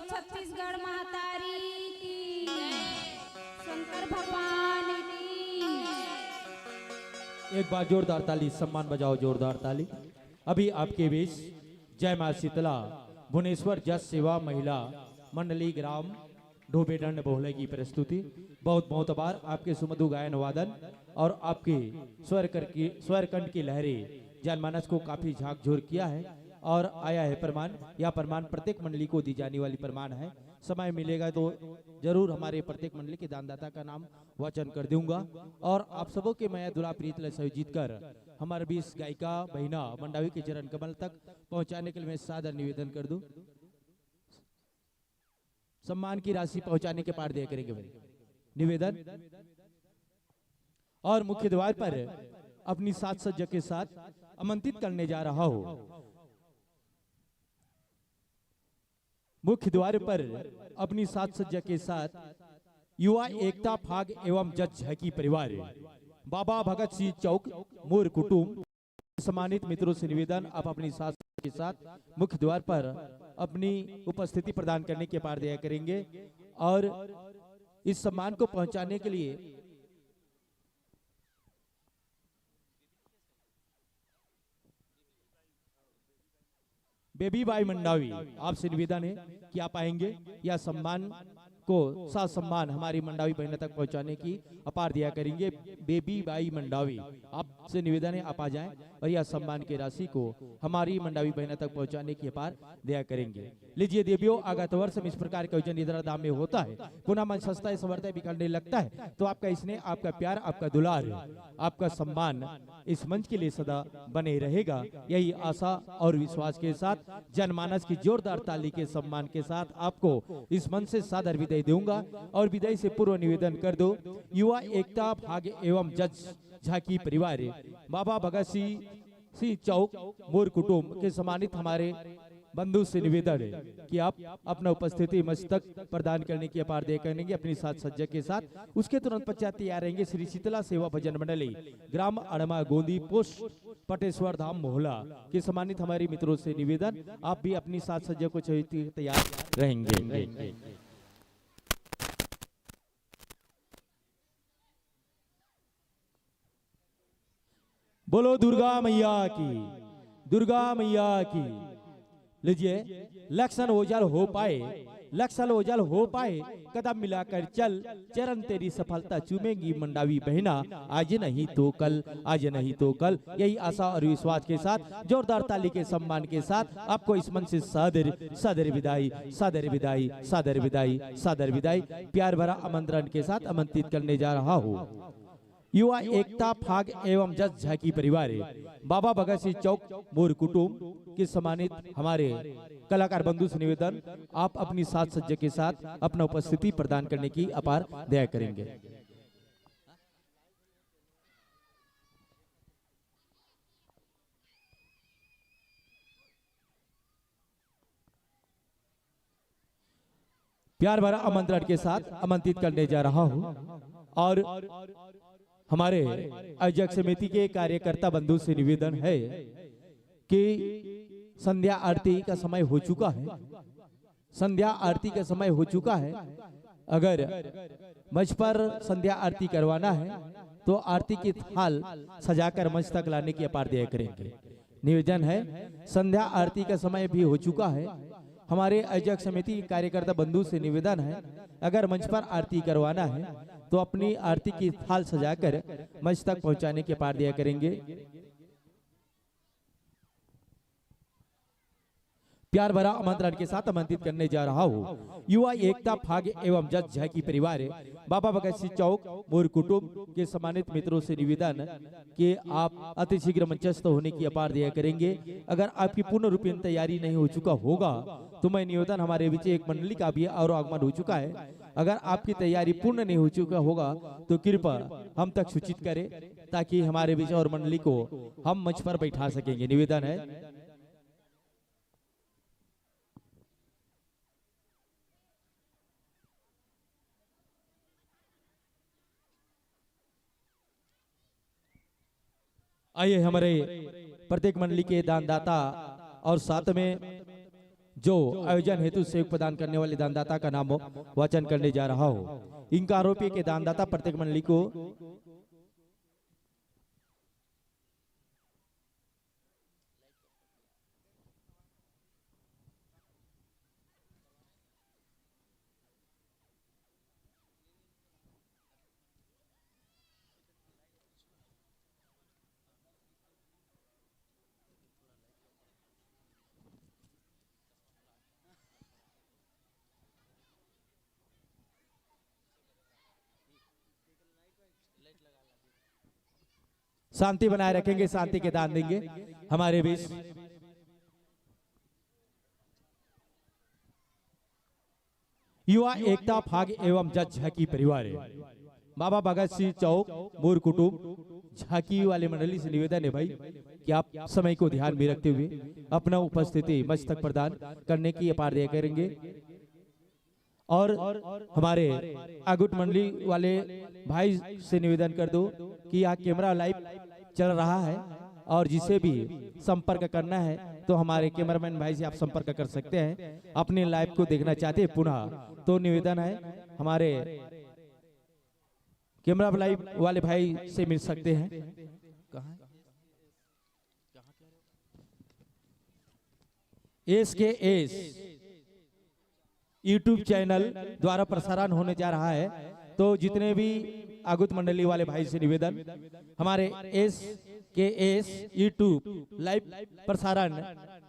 छत्तीसगढ़ महातारी की, शंकर भगवान की। एक बार जोरदार ताली, सम्मान बजाओ, जोरदार ताली। अभी आपके बीच जय मां शीतला भुवनेश्वर जस सेवा महिला मंडली ग्राम ढोबेडंड बोहले की प्रस्तुति। बहुत बहुत आभार आपके सुमधु गायन वादन और आपके स्वरकंठ की लहरें जनमानस को काफी झाकझोर किया है और आया है प्रमाण। यह प्रमाण प्रत्येक मंडली को दी जाने वाली प्रमाण है। समय मिलेगा तो जरूर हमारे प्रत्येक मंडली के दानदाता का नाम वचन कर दूंगा। और आप सबों के मैं दुला प्रीत जीत कर हमारे बीच गायिका बहिना मंडावी के चरण कमल तक पहुंचाने के लिए मैं सादर निवेदन कर दूं। सम्मान की राशि पहुंचाने के पार दिया करेंगे भाई निवेदन। और मुख्य द्वार पर अपनी साज सज्जा के साथ आमंत्रित करने जा रहा हूं। मुख्य द्वार पर अपनी साज सज्जा के साथ युवा एकता फाग एवं जज झकी परिवार बाबा भगत सिंह चौक मोर कुटुंब सम्मानित मित्रों से निवेदन, आप अपनी साज के साथ मुख्य द्वार पर अपनी उपस्थिति प्रदान करने के पार दिया करेंगे। और इस सम्मान को पहुंचाने के लिए बेबी बाई मंडावी आपसे निवेदन है कि आप आएंगे या सम्मान को सा सम्मान हमारी मंडावी बहनों तक पहुंचाने की अपार दिया करेंगे। बेबी बाई मंडावी आपसे निवेदन है आप आ जाएं और यह सम्मान की राशि को हमारी मंडावी बहनों तक पहुंचाने की अपार दिया करेंगे। लीजिए देवियों, आगत वर्ष में इस प्रकार का आयोजन इधर दाम में होता है। पुनः मन सस्ता समर्थ बिखरने लगता है तो आपका स्नेह, आपका प्यार, आपका दुलार, आपका सम्मान इस मंच के लिए सदा बने रहेगा। यही आशा और विश्वास के साथ जनमानस की जोरदार ताली के सम्मान के साथ आपको इस मंच से सादर विदाई दूंगा। और विदाई से पूर्व निवेदन कर दो, युवा एकता भाग्य एवं जज झाकी परिवार बाबा भगत सिंह चौक मोर कुटुंब के सम्मानित हमारे बंधु से निवेदन है कि आप अपना उपस्थिति मंच तक प्रदान करने की अपार दे करेंगे अपनी साज सज्जा के साथ। उसके तुरंत पश्चात तैयार रहेंगे श्री शीतला सेवा भजन मंडली ग्राम अड़मा गोंदी पोस्ट पटेश्वर धाम मोहला के सम्मानित हमारे मित्रों से निवेदन, आप भी अपनी साज सज्जा को तैयार रहेंगे। बोलो दुर्गा मैया की, दुर्गा मैया की। लीजिए, लक्षण ओझल हो पाए, लक्षण ओझल हो पाए, कदम मिलाकर चल, चरण तेरी सफलता चूमेंगी मंडावी बहना, आज नहीं तो कल, आज नहीं तो कल। यही आशा और विश्वास के साथ जोरदार ताली के सम्मान के साथ आपको इस मन से सादर सादर विदाई, सादर विदाई, सादर विदाई, सादर विदाई प्यार भरा आमंत्रण के साथ आमंत्रित करने जा रहा हूँ। युवा एकता फाग एवं जज झाकी परिवार बाबा भगत सिंह चौक मोर कुटुंब के सम्मानित हमारे कलाकार बंधु से निवेदन, आप अपनी साज सज्जा के साथ अपना उपस्थिति प्रदान करने की अपार दया करेंगे। प्यार भरा आमंत्रण के साथ आमंत्रित करने जा रहा हूं। और हमारे आयोजक समिति के कार्यकर्ता बंधु से निवेदन है कि संध्या आरती का समय हो चुका है, संध्या आरती का समय हो चुका है। अगर मंच पर संध्या आरती करवाना है तो आरती की थाल सजाकर मंच तक लाने की अपार दया करेंगे। निवेदन है, संध्या आरती का समय भी हो चुका है। हमारे आयोजक समिति कार्यकर्ता बंधु से निवेदन है, अगर मंच पर आरती करवाना है तो अपनी आरती की थाल सजाकर मंच तक पहुंचाने के पार दिया करेंगे। प्यार भरा आमंत्रण के साथ आमंत्रित करने जा रहा हूँ। युवा एकता भाग्य एवं जज झाकी परिवार बाबा भगत सिंह चौक मोर कुटुंब के सम्मानित मित्रों से निवेदन कि आप अति शीघ्र मंचस्थ होने की अपार दिया करेंगे। अगर आपकी पूर्ण रूपेण तैयारी नहीं हो चुका होगा तो मैं निवेदन, हमारे बीच एक मंडली का भी और आगमन हो चुका है, अगर आपकी तैयारी पूर्ण नहीं हो चुका होगा तो कृपया हम तक सूचित करें ताकि हमारे बीच और मंडली को हम मंच पर बैठा सकेंगे। निवेदन है, आइए हमारे प्रत्येक मंडली के दानदाता और साथ में जो आयोजन हेतु सहयोग प्रदान करने वाले दानदाता का नाम वाचन करने जा रहा हूँ। इनका आरोपी के दानदाता प्रत्येक मंडली को शांति बनाए रखेंगे, शांति के दान देंगे हमारे बीच। युवा एकता फाग एवं जज झाकी परिवार बाबा भगत सिंह चौक मोर कुटुंब झाकी वाले मंडली से निवेदन है भाई कि आप समय को ध्यान में रखते हुए अपना उपस्थिति मस्तक प्रदान करने की अपार दया करेंगे। और हमारे आगुट मंडली वाले भाई से निवेदन कर दो कि यहाँ कैमरा लाइव चल रहा है और जिसे भी संपर्क करना है तो हमारे कैमरामैन भाई से आप संपर्क कर सकते हैं। अपने लाइव को देखना चाहते हैं पुनः तो निवेदन है हमारे कैमरा लाइव वाले भाई से मिल सकते हैं। एस यूट्यूब चैनल द्वारा प्रसारण होने जा रहा है। तो जितने भी आगुत मंडली वाले भाई से निवेदन हमारे एस यूट्यूब लाइव प्रसारण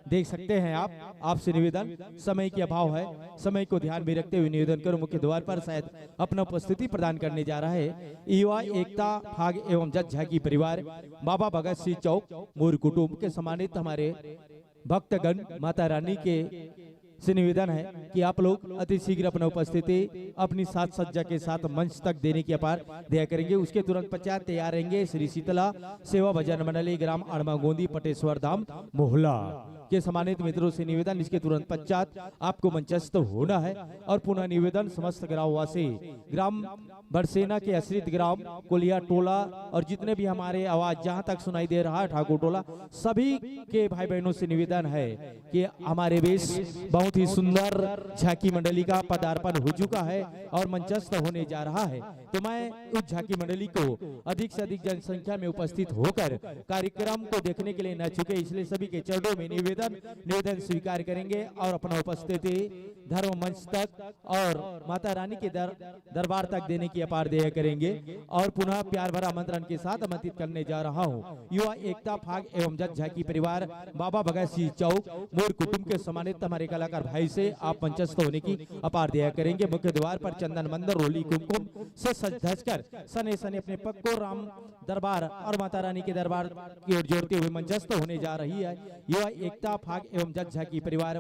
देख सकते हैं आप। आपसे निवेदन समय के अभाव है, समय को ध्यान में रखते हुए निवेदन करो मुख्य द्वार पर शायद अपना उपस्थिति प्रदान करने जा रहा है युवा एकता फाग एवं जज झाकी परिवार बाबा भगत सिंह चौक मोर कुटुंब के सम्मानित हमारे भक्तगण माता रानी के से निवेदन है कि आप लोग अति शीघ्र अपना उपस्थिति अपनी साथ सज्जा के साथ मंच तक देने की अपार दया करेंगे। उसके तुरंत पश्चात तैयार रहेंगे श्री शीतला सेवा भजन मंडली ग्राम अड़मा गोंदी पटेश्वर धाम मोहला के सम्मानित मित्रों से निवेदन। इसके तुरंत पश्चात आपको मंचस्थ होना है और पुनः निवेदन समस्त ग्रामवासी ग्राम बरसेना के आश्रित ग्राम कोलिया टोला और जितने भी हमारे आवाज जहां तक सुनाई दे रहा है ठाकुर टोला सभी के भाई बहनों से निवेदन है कि हमारे बीच बहुत ही सुंदर झाकी मंडली का पदार्पण हो चुका है और मंचस्थ होने जा रहा है। तो मैं उस झाकी मंडली को अधिक से अधिक जनसंख्या में उपस्थित होकर कार्यक्रम को देखने के लिए न चुके, इसलिए सभी के चरणों में निवेदन स्वीकार करेंगे और अपना उपस्थिति धर्म मंच तक और माता रानी के दरबार तक देने की अपार दया करेंगे। और पुनः प्यार भरा आमंत्रण के साथ आमंत्रित करने जा रहा हूँ युवा एकता फाग एवं जज झाकी परिवार बाबा भगत सिंह चौक मोर कुटुंब के सम्मानित हमारे कलाकार भाई से आप मंचस्थ होने की अपार दया करेंगे। मुख्य द्वार पर चंदन मंदिर रोली कुमकुम से सज धज कर सने सने अपने पग को राम दरबार और माता रानी के दरबार की ओर जोड़ते हुए मंचस्थ होने जा रही है युवा एकता फाग एवं जज झाकी परिवार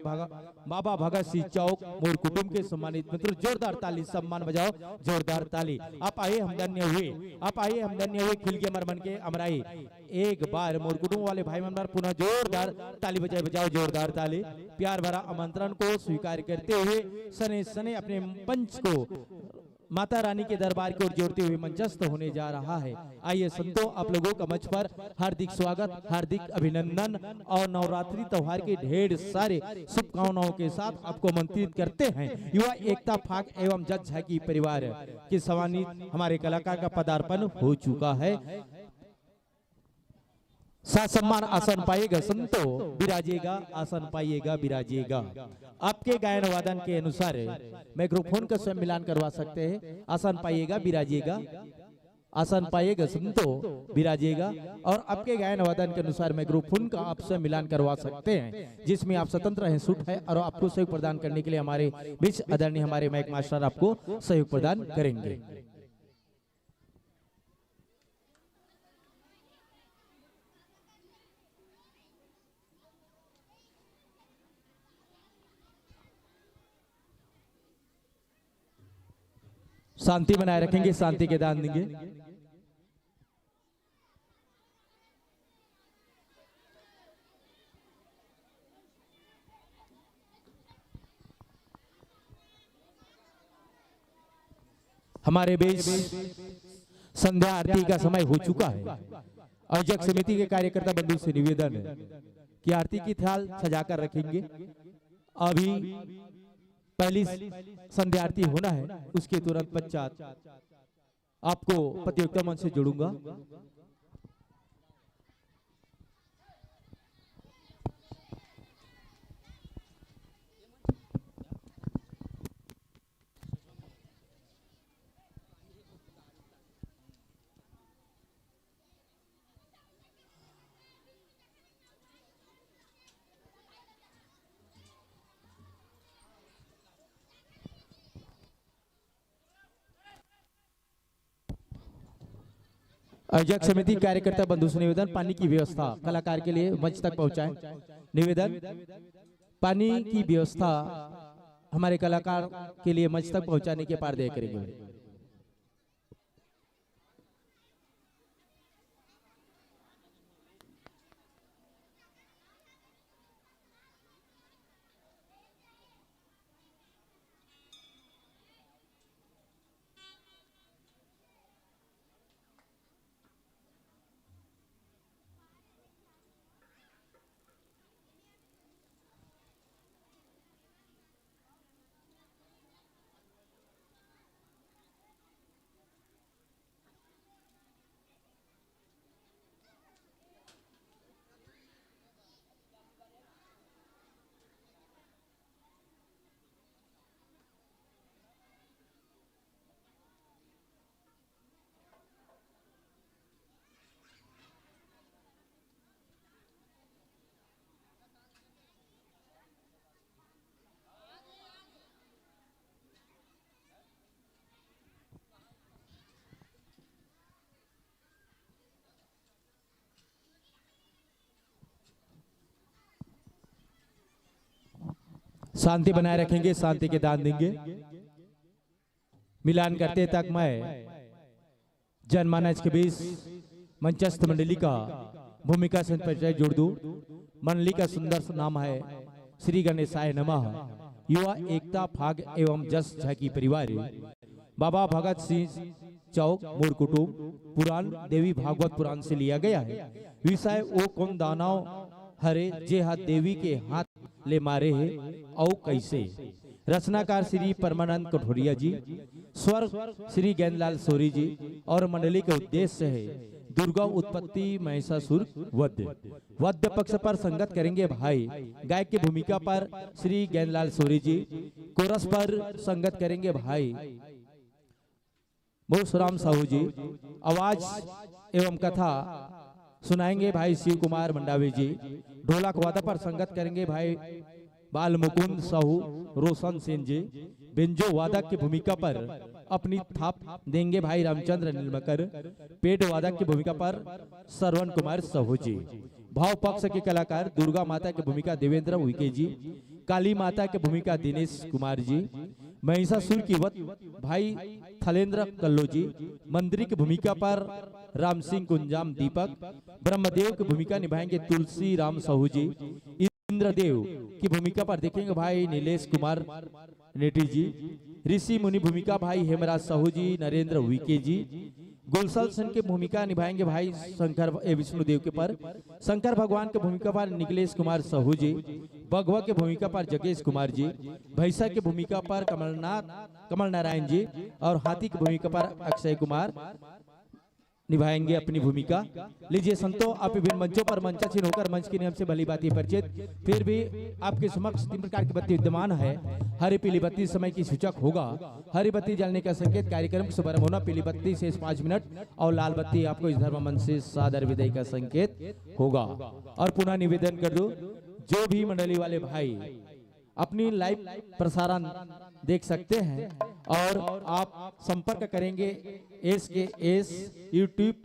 बाबा भगत सिंह चौक मोर कुटुंब के सम्मानित मित्र जोरदार ताली सम्मान बजाओ जोरदार ताली। आप आए हम धन्य हुए खिल के मरमन के अमराई एक बार मोर कुटुंब वाले भाई मंडल पुनः जोरदार ताली बजाओ जोरदार ताली। प्यार भरा आमंत्रण को स्वीकार करते हुए सने सने अपने पंच को माता रानी के दरबार की ओर जोड़ते हुए मंचस्थ होने जा रहा है। आइए संतो आप लोगों का मंच पर हार्दिक स्वागत हार्दिक अभिनंदन और नवरात्रि त्योहार के ढेर सारे शुभकामनाओं के साथ आपको आमंत्रित करते हैं। युवा एकता फाग एवं जज झाकी परिवार के सम्मानित हमारे कलाकार का पदार्पण हो चुका है। साथ सम्मान आसन पाएगा संतो विराजेगा आसन पाइएगा विराजेगा। आपके गायन वादन के अनुसार माइक्रोफोन का स्वयं मिलान करवा सकते हैं। आसन पाइएगा विराजेगा आसन पाइएगा संतो विराजेगा। और आपके गायन वादन के अनुसार माइक्रोफोन का आप स्वयं मिलान करवा सकते हैं जिसमें आप स्वतंत्र हैं सूट है और आपको सहयोग प्रदान करने के लिए हमारे बीच आदरणीय हमारे माइक मास्टर आपको सहयोग प्रदान करेंगे। शांति बनाए रखेंगे शांति के दान देंगे। हमारे बीच संध्या आरती का समय हो चुका है। आयोजक समिति के कार्यकर्ता बंधु से निवेदन है कि आरती की थाल सजाकर रखेंगे। अभी पहली संध्या आरती होना है, उसके तुरंत पश्चात आपको प्रतियोगिता मंच से जोड़ूंगा। आयोजक समिति कार्यकर्ता बंधु से निवेदन, पानी की व्यवस्था कलाकार के लिए मंच तक पहुंचाएं। निवेदन, पानी की व्यवस्था हमारे कलाकार के लिए मंच तक पहुंचाने के पार दया करेंगे। शांति बनाए रखेंगे, शांति के दान देंगे। मिलान करते तक मैं जनमानस के बीच मंचस्थ मंडली का भूमिका से परिचय जोड़ दूं। मंडली का सुंदर नाम है श्री गणेशाय नमः। युवा एकता फाग एवं जस झाकी परिवार, बाबा भगत सिंह चौक, मूल कुटुंब, पुराण देवी भागवत पुराण से लिया गया है। विषय ओ कौन दानव हरे जे हाथ देवी के हाथ ले मारे है औ कैसे। रचनाकार श्री परमानंद कठोरिया जी, स्वर श्री गैंदलाल सोरी जी और मंडली के उद्देश्य है दुर्गा उत्पत्ति महिषासुर वध। वध पक्ष पर संगत करेंगे भाई गायक की भूमिका पर श्री गैंदलाल सोरी जी, कोरस पर संगत करेंगे भाई मोसराम साहू जी, आवाज एवं कथा सुनाएंगे भाई शिव कुमार मंडावी जी, ढोलक वादक पर संगत करेंगे भाई बाल मुकुंद साहू रोशन सेन जी, बेंजो वादक की भूमिका पर अपनी थाप देंगे भाई रामचंद्र नीलमकर, पेट वादक की भूमिका पर श्रवण कुमार साहू जी। भाव पक्ष के कलाकार दुर्गा माता की भूमिका देवेंद्र उइके जी, काली माता की भूमिका दिनेश कुमार जी, महिषासुर की वध भाई थलेंद्र कल्लो जी, मंदिर की भूमिका पर राम सिंह कुंजाम दीपक, ब्रह्मदेव की भूमिका निभाएंगे तुलसी राम साहू जी, इंद्रदेव की भूमिका पर देखेंगे भाई नीलेश कुमार नेटी जी, ऋषि मुनि भूमिका भाई हेमराज साहू जी, नरेंद्र उइके जी, गुलसल सेन की भूमिका निभाएंगे भाई शंकर विष्णुदेव के पर, शंकर भगवान की भूमिका पर निखिलेश कुमार साहू जी, बगवा की भूमिका पर जगेश कुमार जी, भैसा की भूमिका पर कमल नारायण जी और हाथी की भूमिका पर अक्षय कुमार निभाएंगे अपनी भूमिका। लीजिए संतो, आप विभिन्न मंचों पर मंचासीन होकर मंच के नियम से भली बात परिचित, फिर भी आपके समक्ष तीन प्रकार की बत्ती विद्यमान है। हरी पीली बत्ती समय की सूचक होगा, हरी बत्ती जलने का संकेत कार्यक्रम का शुभारंभ होना, पीली बत्ती से 5 मिनट और लाल बत्ती आपको इस धर्म मंच से सादर विदाई का संकेत होगा। और पुनः निवेदन कर दो, जो भी मंडली वाले भाई अपनी लाइव प्रसारण देख सकते हैं और आप संपर्क करेंगे SKS यूट्यूब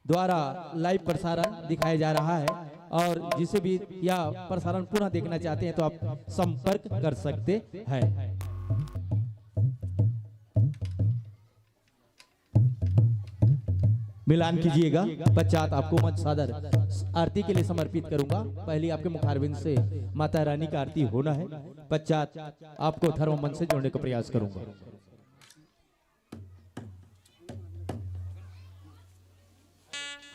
द्वारा लाइव प्रसारण दिखाया जा रहा है, और जिसे भी यह प्रसारण पुनः देखना चाहते हैं तो आप संपर्क कर सकते हैं। मिलान कीजिएगा, पश्चात आपको मंच सादर आरती के लिए समर्पित करूंगा। पहले आपके मुखारविंद से माता रानी का आरती होना है, पश्चात आपको धर्म मंच से जोड़ने का प्रयास करूंगा।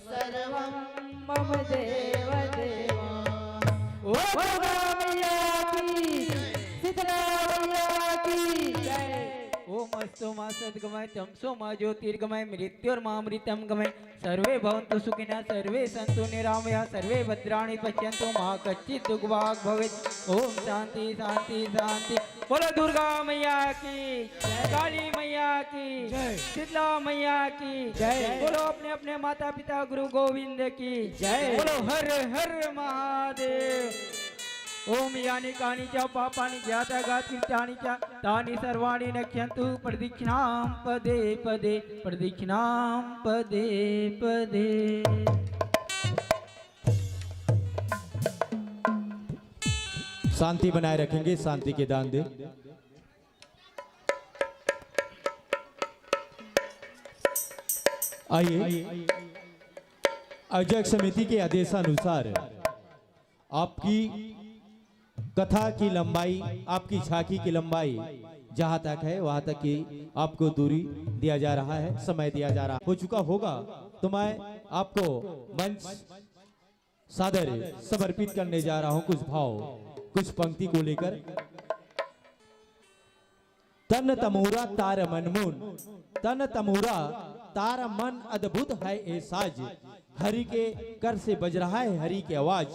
सर्वं मम देव देवा। ओ दुर्गा मैया की, शीतला मैया की जय। ओम अस्तु मा सद्गमय तमसो मा ज्योतिर्गमय मृत्युर्मामृतं गमय। सर्वे भवन्तु सुखिनः सर्वे सन्तु निरामया सर्वे भद्राणि पश्यन्तु मा कच्चित् दुर्भाग् भवेत्। ओम शांति शांति शांति। बोलो दुर्गा मैया की जय, काली मैया की जय, शीतला मैया की जय। बोलो अपने अपने माता पिता गुरु गोविंद की जय। बोलो हर हर महादेव। ओम यानि कानि च पापानि ज्ञाता कृत्यानि च तानि सर्वाणि नश्यन्तु प्रदक्षिणां पदे पदे प्रदक्षिणां पदे पदे। शांति बनाए रखेंगे, शांति के दान दे। आइए, आयोजक समिति के आदेशानुसार आपकी कथा की लंबाई, आपकी झांकी की लंबाई जहां तक है वहां तक की आपको दूरी दिया जा रहा है, समय दिया जा रहा हो चुका होगा तो मैं आपको मंच सादर समर्पित करने जा रहा हूं कुछ भाव, कुछ पंक्ति को लेकर। तन तमोरा तार मनमोन, तन तमोरा तार मन अद्भुत है ए साज। हरि के कर से बज रहा है हरि की आवाज।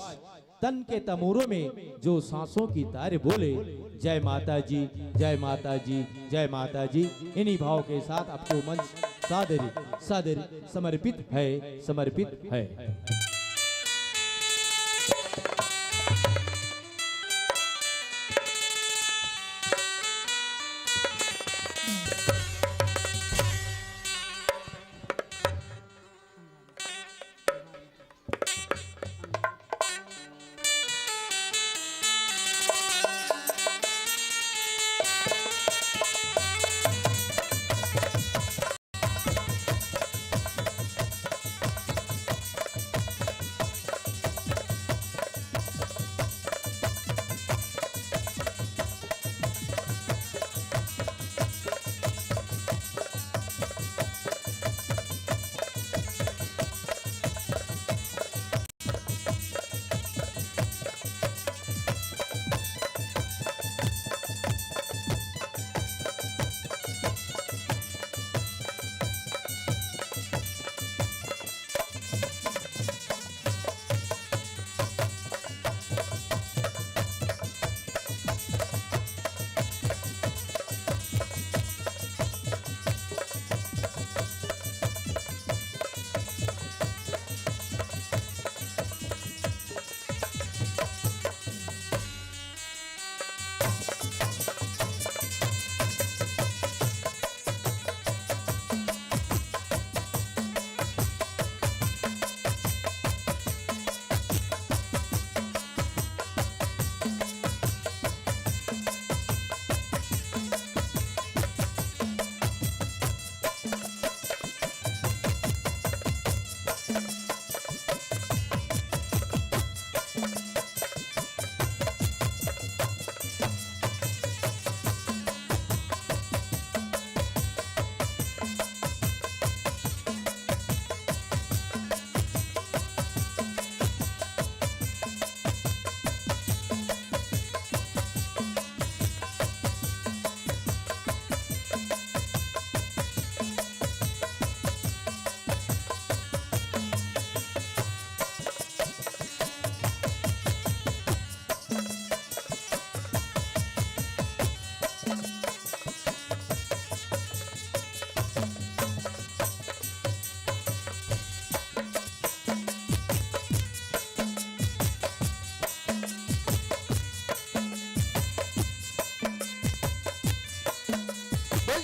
तन के तमोरों में जो सांसों की तार बोले, जय माता जी, जय माता जी, जय माता जी। इन्हीं भाव के साथ आपको मंच सादर सादर समर्पित है, समर्पित है।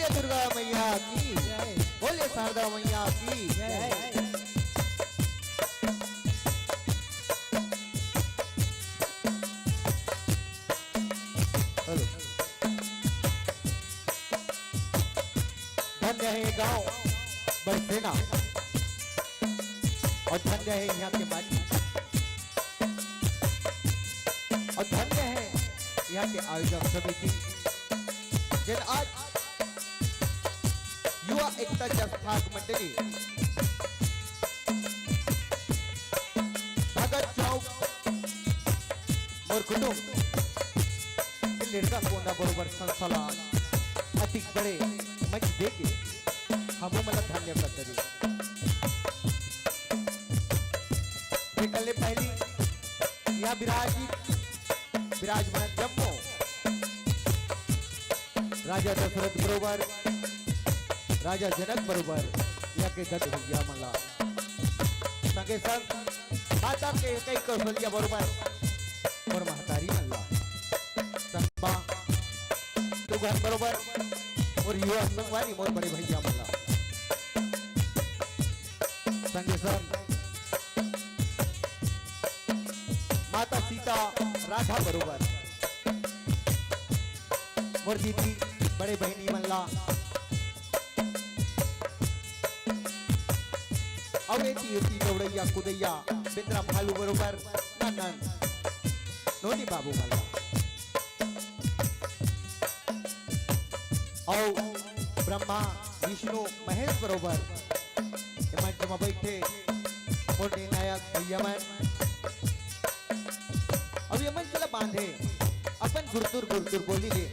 दुर्गा मैया की जय, बोले शारदा मैया की जय। धन्य है गांव बरसेना और धन्य है यहाँ के माटी और धन्य है यहाँ के आयोजक समिति जिन आज युवा एकता संस्थाक मंडली और कुटुंब लड़का कोंदा बरोबर संस्थाला अति बड़े मंच देके हम मला धन्य करते कल्ले पहली या विराजमान जम्मू राजा दशरथ बरोबर राजा जनक बरोबर या के दत्त भैया मला संगे संग माता के कई कौशल्या बरोबर और महतारी मला संगमा दुगन बरोबर और युवा संगवारी मोर बड़े भैया मला संगे संग माता सीता राधा बरोबर मोर दीदी बड़े बहनी मल्ला अवेती युती नवड़ैया कुदैया बिंद्रा भालू बरोबर नंदन नोनी बाबू मल्ला औ ब्रह्मा विष्णु महेश बरोबर मंच में बैठे और निर्णायक भैया मन अब ये मंच बांधे अपन गुरतुर गुरतुर बोली ले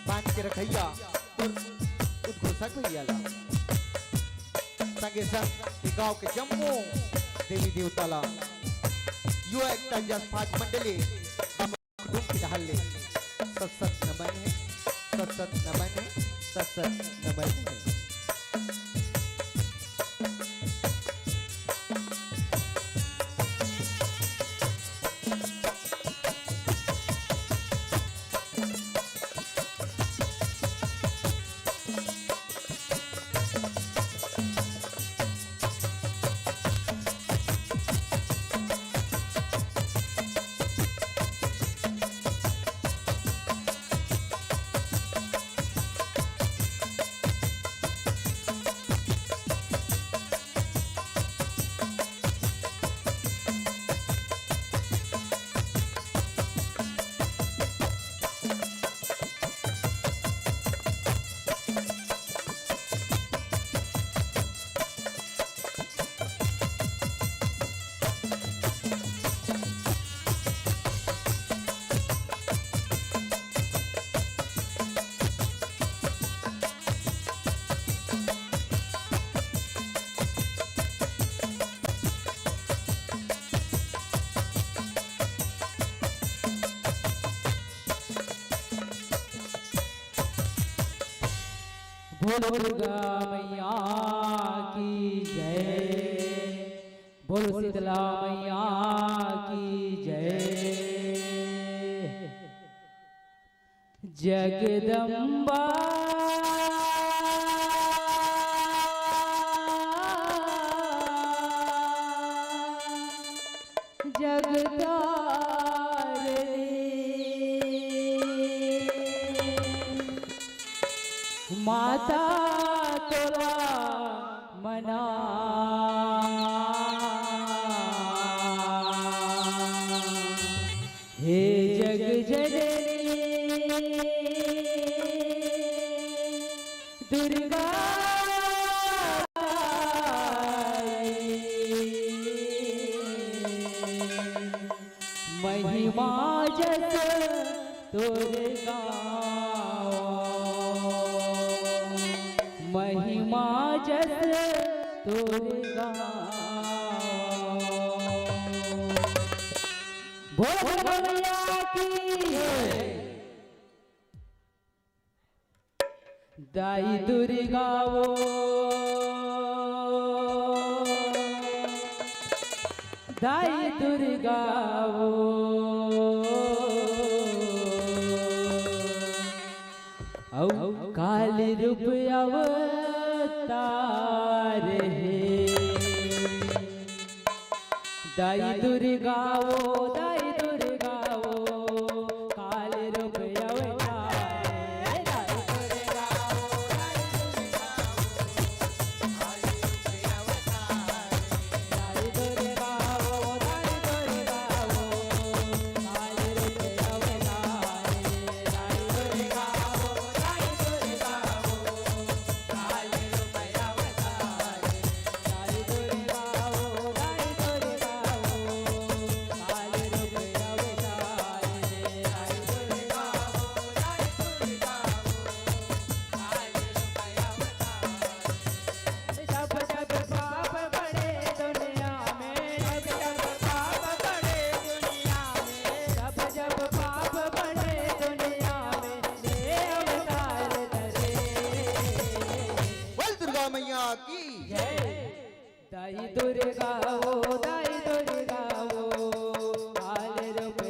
बांध के रखैया उद्घोषक भैया ला संगे संग गांव के जम्मू देवी देवता ला युवा एकता जसपात मंडली कुटुंब की ढाले सत नमन है सत नमन है सत नमन है बोलो दुर्गा मैया की जय, बोलो शीतला मैया की जय। जगदम्बा माता तोरा मना हे जग जननी दुर्गा महिमा जस तोरे महिमा जस तोरे बोल भैया की दाई दुर्गा वो दाई दुर्गा वो औ काल रूप अवतार है दाई दुर्गा वो काल रूप अवतार है दाई दुर्गा दाई दुर्गा वो दाई दुर्गा वो काल रूप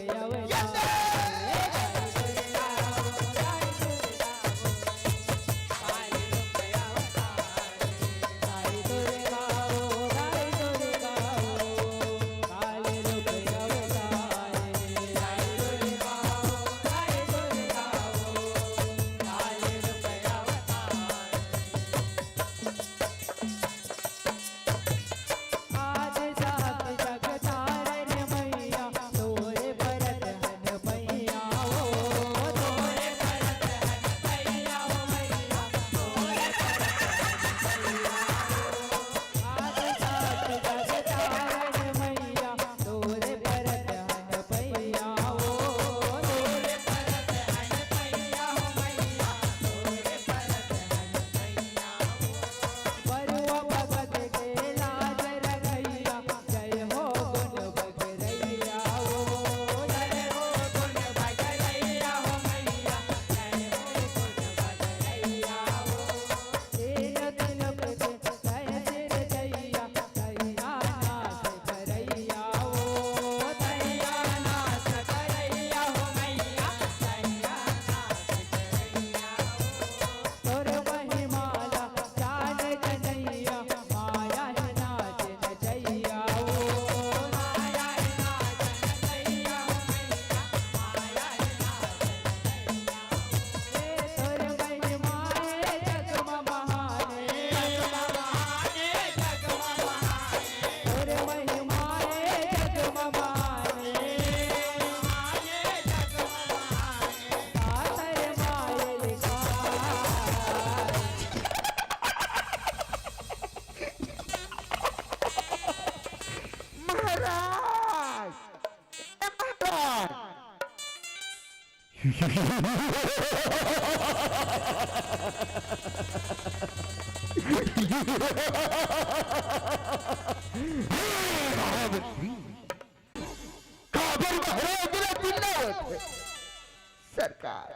सरकार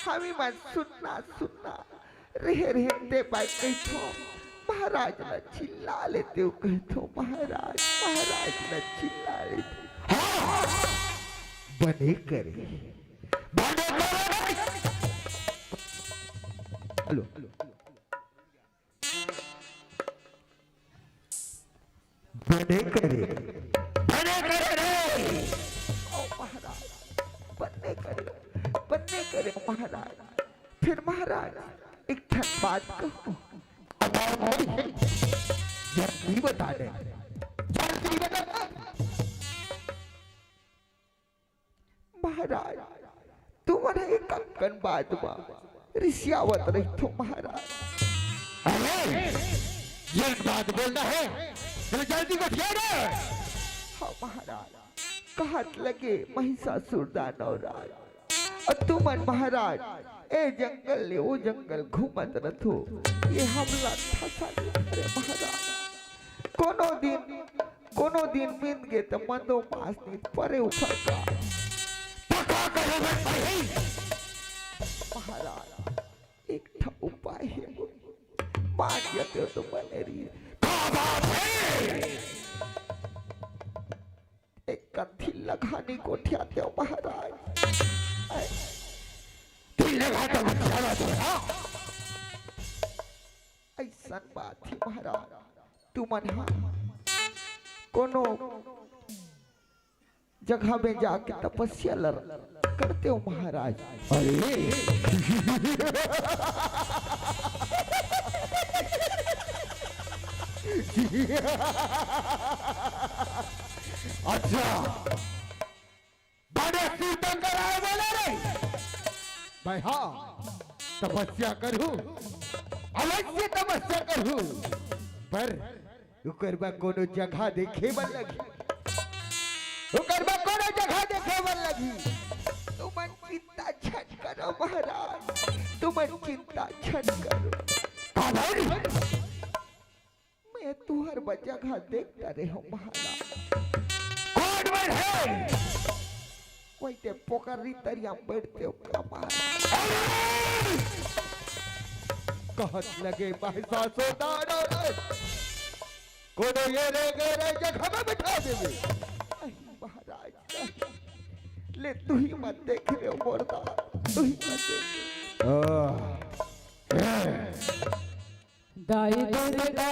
हमी मन सुनना सुनना रहे रहते बाई कहतो महाराज न चिल्ला लेते हो कहतो महाराज महाराज न चिल्ला लेते बने करे हेलो बने करे रे ओ महाराज बनने करे महाराज फिर महाराज एक ठन बात कहो जल्दी बता दे जल्दी बता महाराज तुम्हारा एक कंकन बात बा ऋषियावत रही तो महाराज अरे ये बात बोलना है तो जल्दी को हाँ महाराज कहत लगे महिषासुर दानव राज और तुमन महाराज ए जंगल ले वो जंगल घूमत रथो ये हमला ठसा अरे महाराज कोनो दिन मिल गे तो मंदो मास नीत परे ऊपर का पका करो भाई महाराज एक ठा उपाय है मान जाते हो तो बने रही एक कंठी लगाने को ठियाते हो महाराज ऐसा बात थी महाराज तुमन हाँ कोनो जगह में जाके तपस्या करते हो महाराज अरे अच्छा बड़े तीर्थंकर आए बोले रे भाई हाँ तपस्या करूं अवश्य तपस्या करूं पर उकरबा कोनो जगह देखे बन लगी उकरबा कोनो जगह देखे बन लगी तुमन चिंता छट करो महाराज तुमन चिंता छट करो मैं तुहर जगह देखता रहे हूँ महाराज कौन में है वैसे पोखरी तरिया बैठते हो का महाराज कहत लगे महिषासुर कोनो ये रे गरे जगह में बिठा देवे आई महाराज ले तू ही मत देख रे मोरदा तू ही मत देख दाई दुर्गा